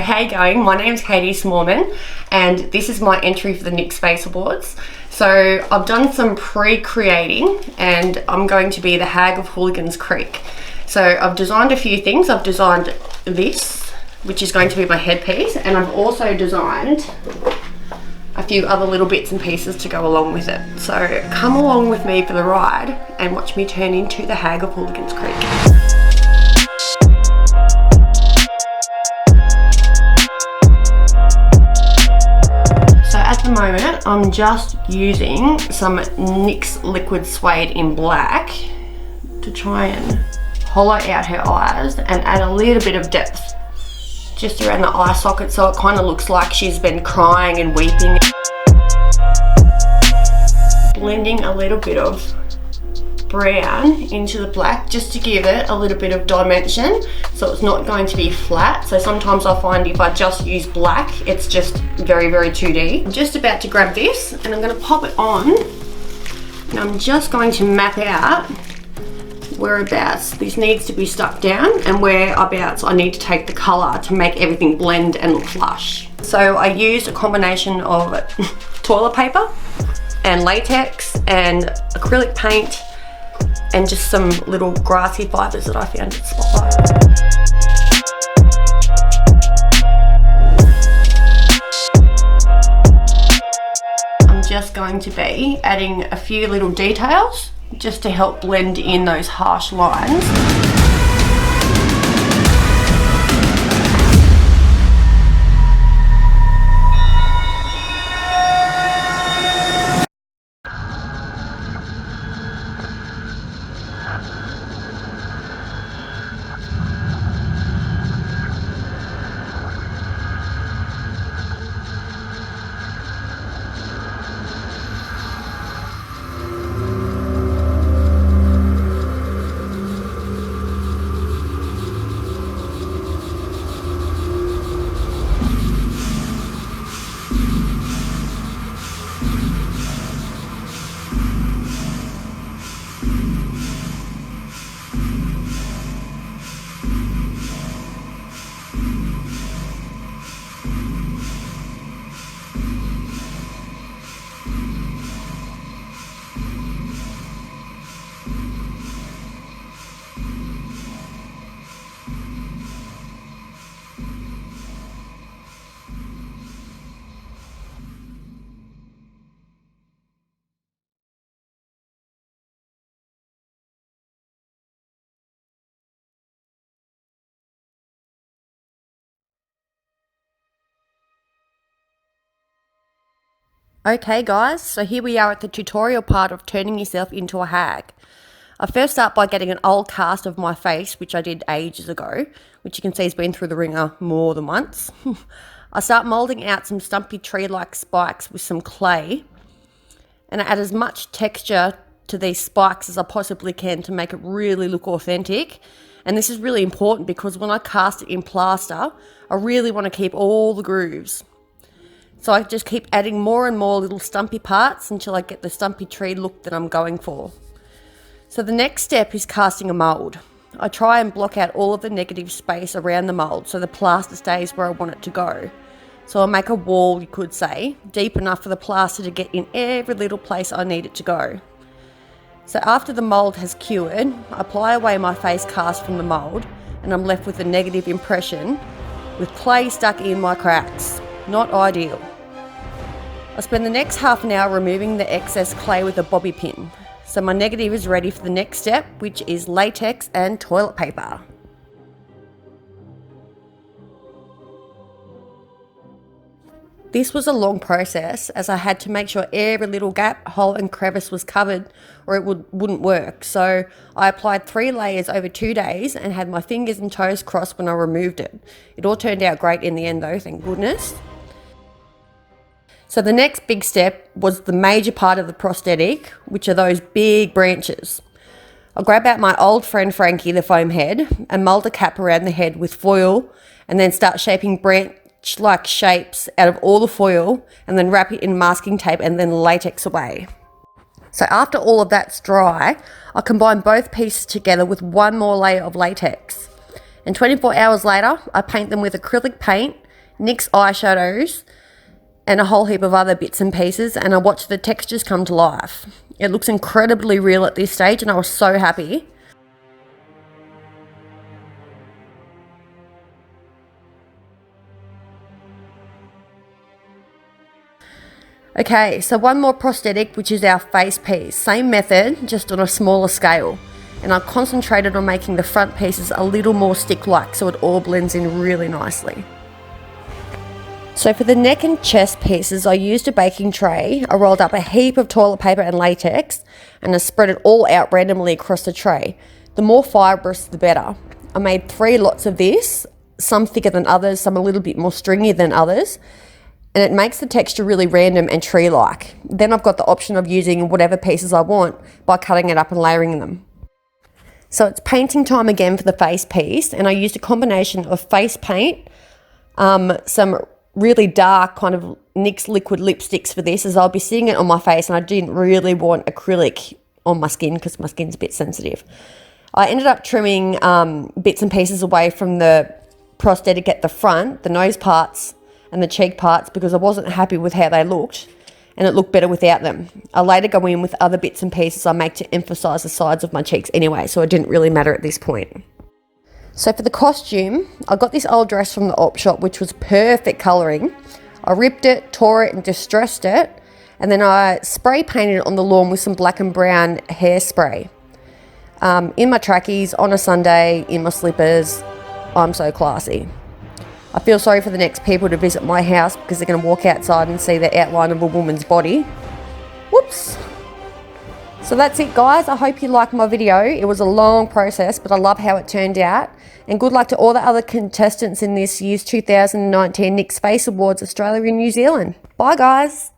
How you going? My name's Katie Smallman and this is my entry for the NYX Face Awards. So I've done some pre-creating and I'm going to be the Hag of Houlighans Creek. So I've designed a few things. I've designed this, which is going to be my headpiece, and I've also designed a few other little bits and pieces to go along with it. So come along with me for the ride and watch me turn into the Hag of Houlighans Creek. At the moment, I'm just using some NYX liquid suede in black to try and hollow out her eyes and add a little bit of depth just around the eye socket, so it kind of looks like she's been crying and weeping. Blending a little bit of brown into the black just to give it a little bit of dimension, so it's not going to be flat. So sometimes I find if I just use black, it's just very 2D. I'm just about to grab this and I'm going to pop it on, and I'm just going to map out whereabouts this needs to be stuck down and whereabouts I need to take the colour to make everything blend and look flush. So I used a combination of toilet paper and latex and acrylic paint and just some little grassy fibres that I found at Spotlight. I'm just going to be adding a few little details just to help blend in those harsh lines. Okay guys, so here we are at the tutorial part of turning yourself into a hag. I first start by getting an old cast of my face, which I did ages ago, which you can see has been through the ringer more than once. I start moulding out some stumpy tree-like spikes with some clay, and I add as much texture to these spikes as I possibly can to make it really look authentic. And this is really important because when I cast it in plaster, I really want to keep all the grooves. So I just keep adding more and more little stumpy parts until I get the stumpy tree look that I'm going for. So the next step is casting a mould. I try and block out all of the negative space around the mould so the plaster stays where I want it to go. So I'll make a wall, you could say, deep enough for the plaster to get in every little place I need it to go. So after the mould has cured, I apply away my face cast from the mould and I'm left with a negative impression with clay stuck in my cracks. Not ideal. I spend the next half an hour removing the excess clay with a bobby pin. So my negative is ready for the next step, which is latex and toilet paper. This was a long process as I had to make sure every little gap, hole and crevice was covered or it wouldn't work. So I applied 3 layers over 2 days and had my fingers and toes crossed when I removed it. It all turned out great in the end though, thank goodness. So the next big step was the major part of the prosthetic, which are those big branches. I'll grab out my old friend Frankie, the foam head, and mould a cap around the head with foil and then start shaping branch-like shapes out of all the foil and then wrap it in masking tape and then latex away. So after all of that's dry, I'll combine both pieces together with one more layer of latex. And 24 hours later, I paint them with acrylic paint NYX eyeshadows, and a whole heap of other bits and pieces, and I watched the textures come to life. It looks incredibly real at this stage, and I was so happy. Okay, so one more prosthetic, which is our face piece. Same method, just on a smaller scale. And I concentrated on making the front pieces a little more stick-like so it all blends in really nicely. So for the neck and chest pieces, I used a baking tray. I rolled up a heap of toilet paper and latex, and I spread it all out randomly across the tray. The more fibrous, the better. I made 3 lots of this, some thicker than others, some a little bit more stringy than others, and it makes the texture really random and tree-like. Then I've got the option of using whatever pieces I want by cutting it up and layering them. So it's painting time again for the face piece, and I used a combination of face paint, some really dark kind of NYX liquid lipsticks for this, as I'll be seeing it on my face, and I didn't really want acrylic on my skin because my skin's a bit sensitive. I ended up trimming bits and pieces away from the prosthetic at the front, the nose parts and the cheek parts, because I wasn't happy with how they looked, and it looked better without them. I later go in with other bits and pieces I make to emphasise the sides of my cheeks anyway, so it didn't really matter at this point. So for the costume, I got this old dress from the op shop, which was perfect colouring. I ripped it, tore it and distressed it, and then I spray painted it on the lawn with some black and brown hairspray. In my trackies, on a Sunday, in my slippers. I'm so classy. I feel sorry for the next people to visit my house because they're going to walk outside and see the outline of a woman's body. Whoops. So that's it, guys. I hope you liked my video. It was a long process, but I love how it turned out. And good luck to all the other contestants in this year's 2019 NYX Face Awards Australia and New Zealand. Bye, guys.